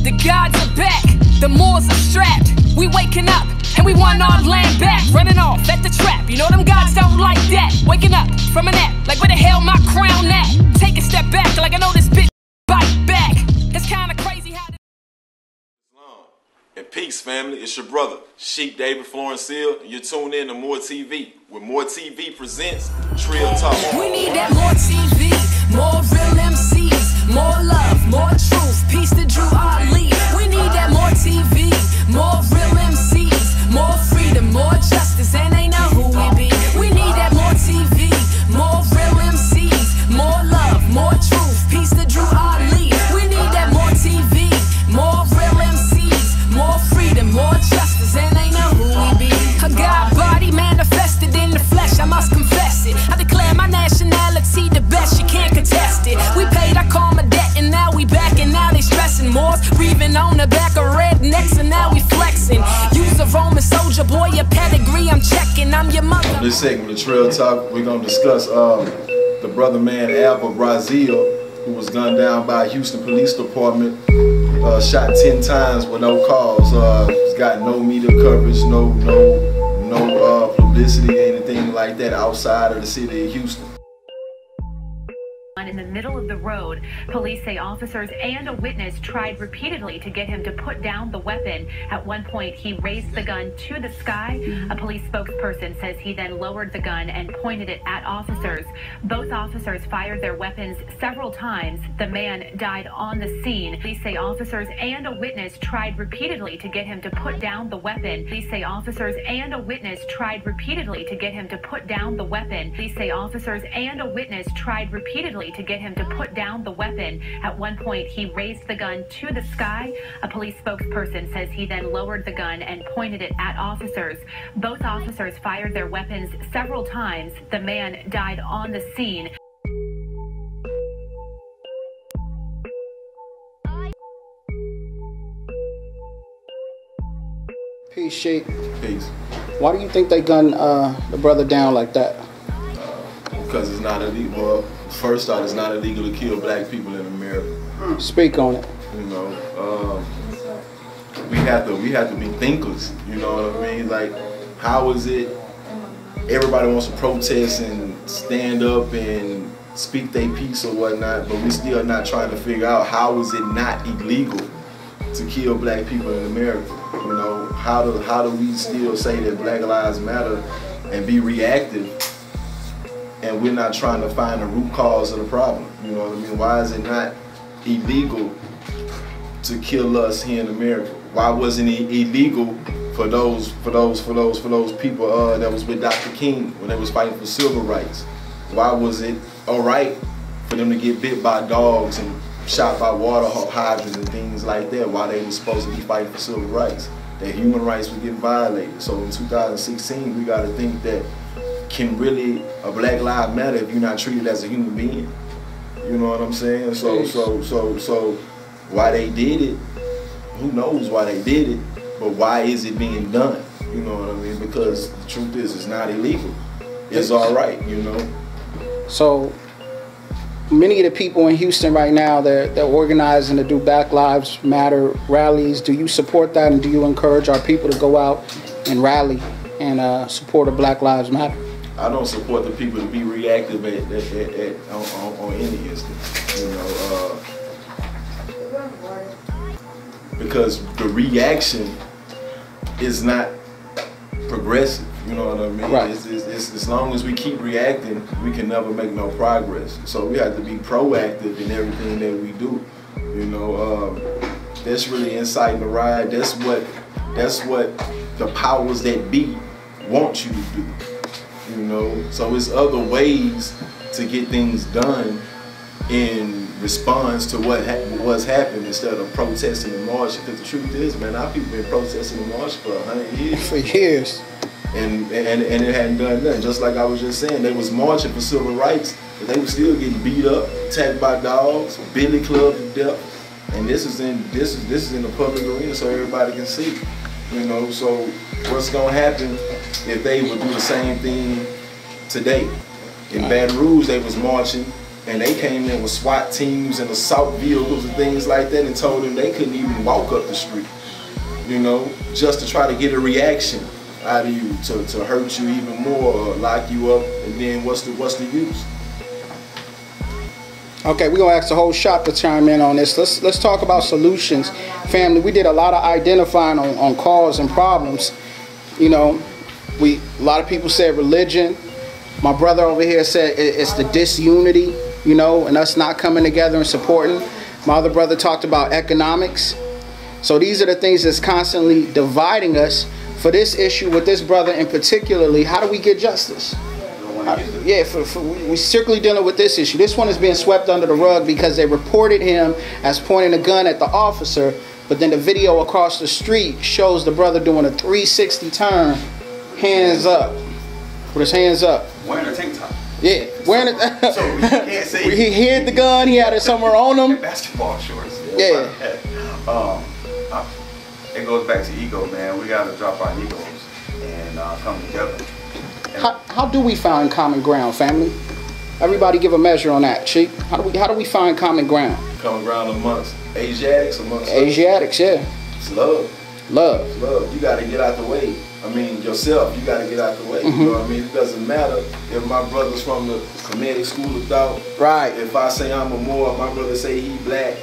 The gods are back, the Moors are strapped. We waking up, and we want our land back. Running off at the trap, you know them gods don't like that. Waking up from a nap, like where the hell my crown at? Take a step back, like I know this bitch bite back. It's kinda crazy how this... And peace, family. It's your brother, Sheik Florence, and you're tuned in to Moor TV, where Moor TV presents Trill Talk. We need that more TV, more real MCs, more love, more truth, peace to Drew Ali. We need that more TV, more real MCs, more freedom, more justice, and they know who we be. We need that more TV, more real MCs, more love, more truth, peace to Drew Ali. We need that more TV, more real MCs, more freedom, more justice, and they know who we be. A God body manifested in the flesh, I must confess it. I declare my nationality the best, you can't contest it. We paid our karma debt, and now we back, and now they stressing more. Breathing on the back of rednecks, and now we flexing. Use a Roman soldier, boy, your pedigree I'm checking. I'm your mother. This segment of Trill Talk, we're gonna discuss the brother man Alva Braziel, who was gunned down by a Houston Police Department. Shot 10 times with no cause. He's got no media coverage, no publicity, anything like that outside of the city of Houston. In the middle of the road, police say officers and a witness tried repeatedly to get him to put down the weapon. At one point, he raised the gun to the sky. A police spokesperson says he then lowered the gun and pointed it at officers. Both officers fired their weapons several times. The man died on the scene. Police say officers and a witness tried repeatedly to get him to put down the weapon. Police say officers and a witness tried repeatedly to get him to put down the weapon. Police say officers and a witness tried repeatedly to get him to put down the weapon. At one point, he raised the gun to the sky. A police spokesperson says he then lowered the gun and pointed it at officers. Both officers fired their weapons several times. The man died on the scene. Peace, Sheik. Peace. Why do you think they gunned the brother down like that? Because it's not illegal. Well, first off, it's not illegal to kill black people in America. Speak on it. You know, we have to be thinkers. You know what I mean? Like, how is it everybody wants to protest and stand up and speak their piece or whatnot, but we still not trying to figure out how is it not illegal to kill black people in America? You know, how do we still say that Black Lives Matter and be reactive, and we're not trying to find the root cause of the problem? You know what I mean? Why is it not illegal to kill us here in America? Why wasn't it illegal for those people that was with Dr. King when they was fighting for civil rights? Why was it all right for them to get bit by dogs and shot by water hydrants and things like that while they were supposed to be fighting for civil rights? Their human rights were getting violated. So in 2016, we got to think that, can really a Black Lives Matter if you're not treated as a human being? You know what I'm saying? So why they did it, who knows why they did it, but why is it being done? You know what I mean? Because the truth is, it's not illegal. It's all right, you know? So many of the people in Houston right now, they're organizing to do Black Lives Matter rallies. Do you support that, and do you encourage our people to go out and rally and support a Black Lives Matter? I don't support the people to be reactive on any instance, you know, because the reaction is not progressive. You know what I mean? Right. It's as long as we keep reacting, we can never make no progress. So we have to be proactive in everything that we do. You know, that's really inciting the riot. That's what the powers that be want you to do. You know, so it's other ways to get things done in response to what's happened instead of protesting and marching. Because the truth is, man, our people been protesting and marching for 100 years. For years. And it hadn't done nothing. Just like I was just saying, they was marching for civil rights, but they were still getting beat up, attacked by dogs, billy clubbed to death. And this is in the public arena, so everybody can see. You know, so what's gonna happen if they would do the same thing today? In Baton Rouge, they was marching And they came in with SWAT teams and assault vehicles and things like that and told them they couldn't even walk up the street, you know, just to try to get a reaction out of you, to hurt you even more or lock you up, and then what's the use? Okay, we're gonna ask the whole shop to chime in on this. Let's talk about solutions. Family, we did a lot of identifying on cause and problems. You know, a lot of people said religion. My brother over here said it's the disunity, you know, and us not coming together and supporting. My other brother talked about economics. So these are the things that's constantly dividing us. For this issue with this brother in particularly, how do we get justice? We're strictly dealing with this issue. This one is being swept under the rug because they reported him as pointing a gun at the officer, but then the video across the street shows the brother doing a 360 turn, hands up, with his hands up. Wearing a tank top. Yeah, wearing it. So you can't say he hid the gun. He had it somewhere on him. Basketball shorts. Yeah. It goes back to ego, man. We gotta drop our egos and come together. How do we find common ground, family? Everybody give a measure on that, Sheik. How do we find common ground? Common ground amongst Asiatics, amongst Asiatics, yeah. It's love. Love. It's love. You gotta get out the way. I mean, yourself, you gotta get out the way. You know what I mean? It doesn't matter if my brother's from the Kemetic school of thought. Right. If I say I'm a Moor, my brother say he black.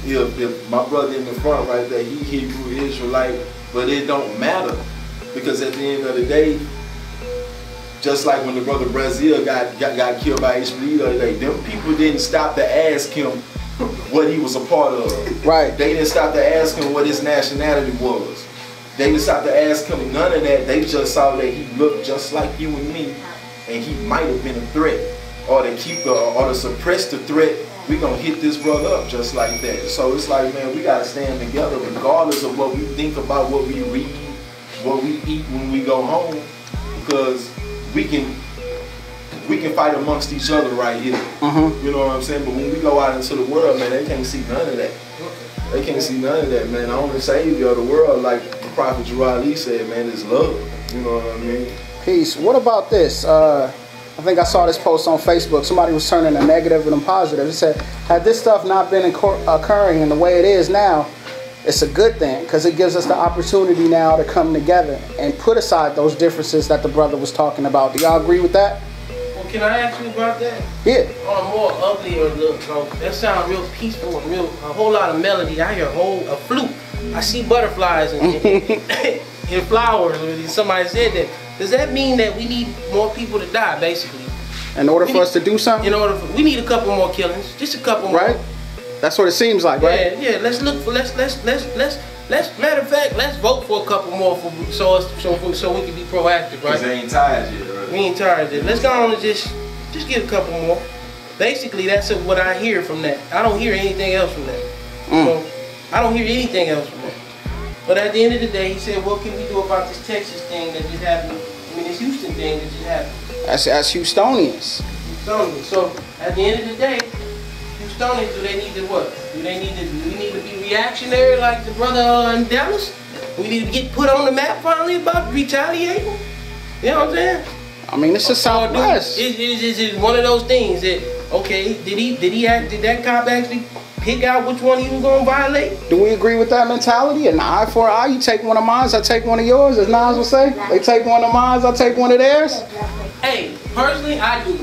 If my brother in the front right there, he Hebrew, Israelite, but it don't matter. Because at the end of the day, just like when the brother Braziel got killed by HBD the other day, them people didn't stop to ask him what he was a part of. Right. They didn't stop to ask him what his nationality was. They didn't stop to ask him none of that. They just saw that he looked just like you and me, and he might have been a threat, or to suppress the threat. We gonna hit this brother up just like that. So it's like, man, we gotta stand together regardless of what we think about, what we read, what we eat when we go home, because we can fight amongst each other right here. You know what I'm saying? But when we go out into the world, man, they can't see none of that. They can't see none of that, man. The only savior of the world, like the Prophet Ali said, man, is love. You know what I mean? Peace. What about this? I think I saw this post on Facebook. Somebody was turning a negative and a positive. It said, had this stuff not been occurring in the way it is now, it's a good thing because it gives us the opportunity now to come together and put aside those differences that the brother was talking about. Do y'all agree with that? Well, can I ask you about that? Yeah. On a more uglier look, that sounds real peaceful and a whole lot of melody. I hear a flute. I see butterflies and flowers. Somebody said that. Does that mean that we need more people to die, basically? In order for us to do something? We need a couple more killings, just a couple more. Right? That's what it seems like, right? Yeah. Let's look for matter of fact, let's vote for a couple more so we can be proactive, right? Because they ain't tired yet, right? We ain't tired yet. Let's go on and just get a couple more. Basically, that's what I hear from that. I don't hear anything else from that. So I don't hear anything else from that. But at the end of the day, he said, what can we do about this Texas thing that just happened? I mean, this Houston thing that just happened. That's Houstonians. So at the end of the day, Houstonians, do they need to what? Do we need to be reactionary like the brother in Dallas? We need to get put on the map finally about retaliating? You know what I'm saying? I mean, it's the Southwest. Is it one of those things that, okay, did that cop actually pick out which one he was gonna violate? Do we agree with that mentality? An eye for an eye, you take one of mine, I take one of yours, as Nas would say. They take one of mine, I take one of theirs. Hey, personally, I do.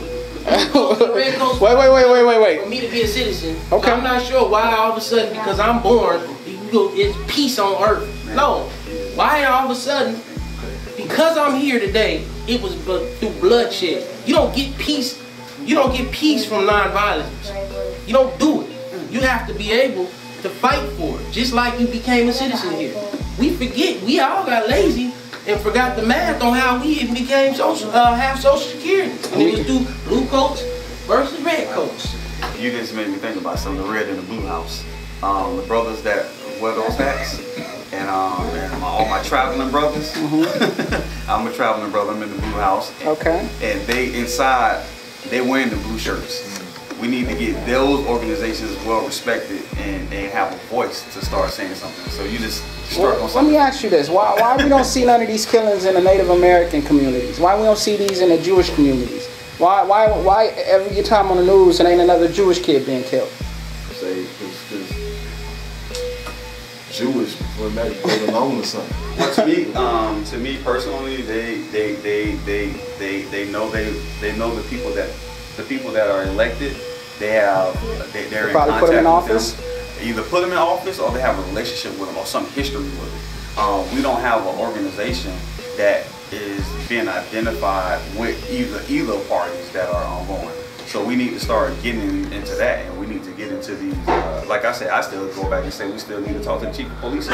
Wait. For me to be a citizen, okay. So I'm not sure why all of a sudden, because I'm born, it's peace on earth. No, why all of a sudden, because I'm here today, it was through bloodshed. You don't get peace. You don't get peace from nonviolence. You don't do it. You have to be able to fight for it, just like you became a citizen here. We forget, we all got lazy and forgot the math on how we even became have Social Security. And it was through blue coats versus red coats. You just made me think about something, the red and the blue house. The brothers that wear those hats, and all my traveling brothers. I'm a traveling brother, I'm in the blue house. Okay. And they inside, they wearing the blue shirts. We need to get those organizations well respected and have a voice to start saying something. So you just start on something. Let me ask you this. Why we don't see none of these killings in the Native American communities? Why we don't see these in the Jewish communities? Why every time on the news it ain't another Jewish kid being killed? Say, because Jewish would maybe go along or something. Well, to me personally, they know the people that are elected. They're in probably contact put them in with office. them. Either put them in office or they have a relationship with them or some history with it. We don't have an organization that is being identified with either parties that are ongoing. So we need to start getting into that, and we need to get into these. Like I said, I still go back and say we still need to talk to the chief of police.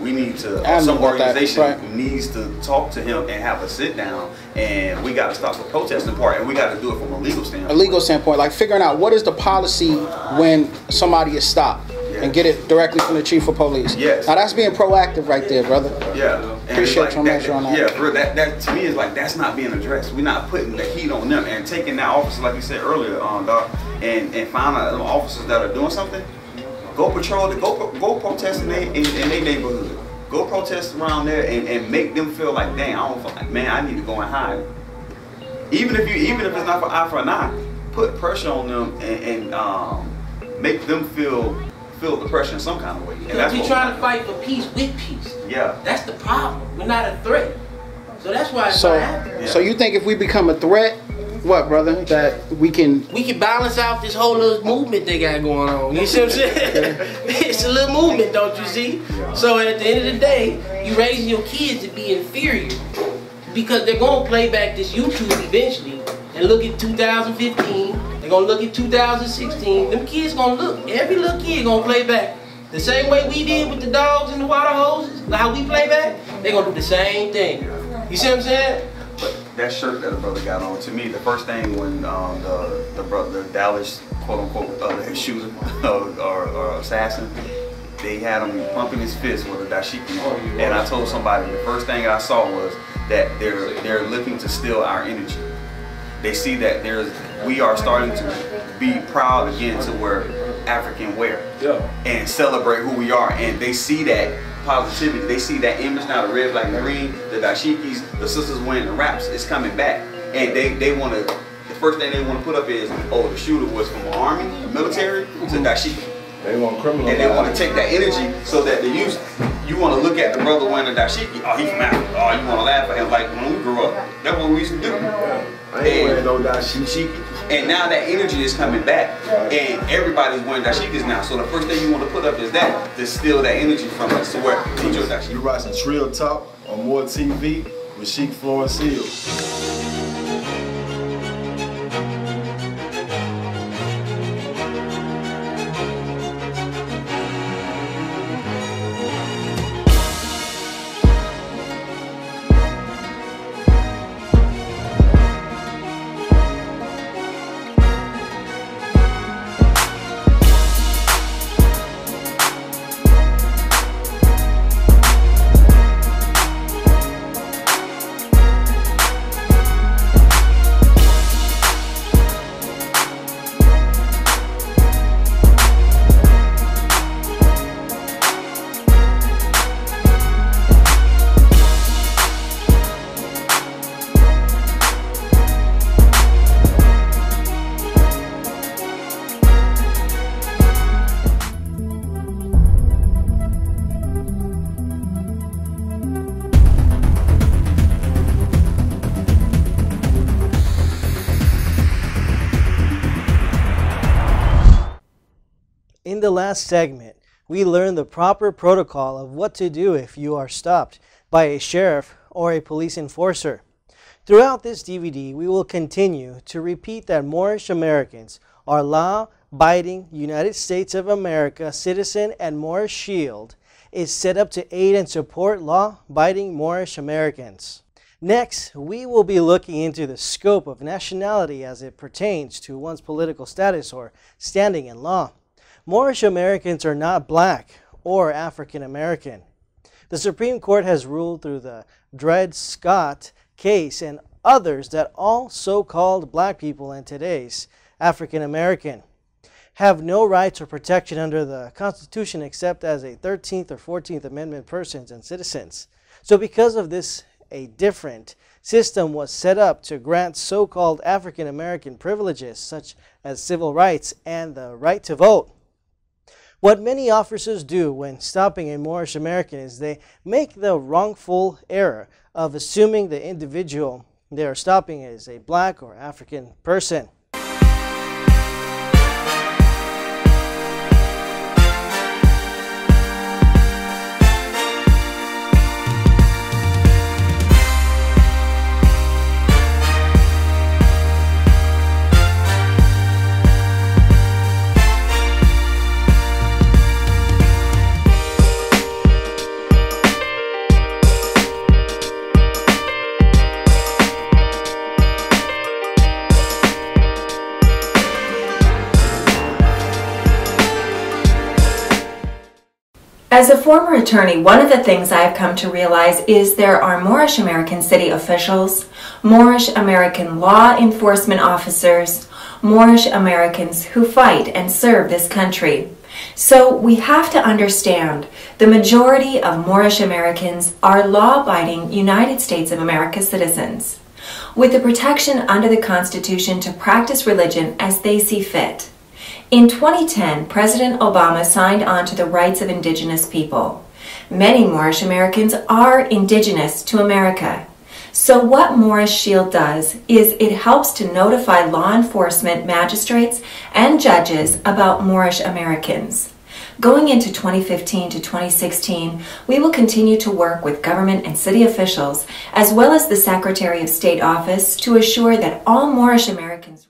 We need to, some organization needs to talk to him and have a sit down, and we got to stop the protesting part, and we got to do it from a legal standpoint. A legal standpoint, like figuring out what is the policy when somebody is stopped. Yes. And get it directly from the chief of police. Yes. Now that's being proactive right there, brother. Yeah. Appreciate your measure on that. Yeah, bro, that to me is like, that's not being addressed. We're not putting the heat on them and taking that officer, like you said earlier, Doc, and find out officers that are doing something. Go patrol it. Go protest in their neighborhood. Go protest around there and make them feel like, dang, I don't feel like, man, I need to go and hide. Even if it's not for eye for an eye, put pressure on them and make them feel the pressure in some kind of way. And that's we're trying to fight for peace with peace. Yeah. That's the problem. We're not a threat. So that's why it's not happening. So you think if we become a threat, what, brother, that we can balance out this whole little movement they got going on. You see what I'm saying? It's a little movement, don't you see? So at the end of the day, you raising your kids to be inferior because they're gonna play back this YouTube eventually and look at 2015. They're gonna look at 2016. Them kids gonna look. Every little kid gonna play back the same way we did with the dogs and the water hoses. Like how we play back, they gonna do the same thing. You see what I'm saying? But that shirt that the brother got on, to me, the first thing when the Dallas quote unquote shooter or assassin, they had him pumping his fist with a dashiki. And I told somebody the first thing I saw was that they're looking to steal our energy. They see that we are starting to be proud again to wear African wear and celebrate who we are, and they see that positivity, they see that image now, the red, black, and green, the dashikis, the sisters wearing the wraps, it's coming back, and they want to, the first thing they want to put up is, oh, the shooter was from the army, the military, to dashiki. They want criminal. And they want to take that energy so that you want to look at the brother wearing the dashiki, oh, he's from Africa, oh, you want to laugh at him like when we grew up. That's what we used to do. I ain't wearing no dashiki. And now that energy is coming back, and everybody's wearing dashikis now. So the first thing you want to put up is that, to steal that energy from us, to wear your dashiki. You watching Trill Talk on Moor TV with Sheik Florence. In the last segment, we learned the proper protocol of what to do if you are stopped by a sheriff or a police enforcer. Throughout this DVD, we will continue to repeat that Moorish Americans are law-abiding United States of America citizen, and Moorish Shield is set up to aid and support law-abiding Moorish Americans. Next, we will be looking into the scope of nationality as it pertains to one's political status or standing in law. Moorish Americans are not black or African American. The Supreme Court has ruled through the Dred Scott case and others that all so-called black people and today's African American have no rights or protection under the Constitution except as a 13th or 14th Amendment persons and citizens. So because of this a different system was set up to grant so-called African American privileges such as civil rights and the right to vote. What many officers do when stopping a Moorish American is they make the wrongful error of assuming the individual they are stopping is a black or African person. As a former attorney, one of the things I've come to realize is there are Moorish American city officials, Moorish American law enforcement officers, Moorish Americans who fight and serve this country. So we have to understand the majority of Moorish Americans are law-abiding United States of America citizens, with the protection under the Constitution to practice religion as they see fit. In 2010, President Obama signed on to the rights of indigenous people. Many Moorish Americans are indigenous to America. So what Moorish Shield does is it helps to notify law enforcement magistrates and judges about Moorish Americans. Going into 2015 to 2016, we will continue to work with government and city officials, as well as the Secretary of State office, to assure that all Moorish Americans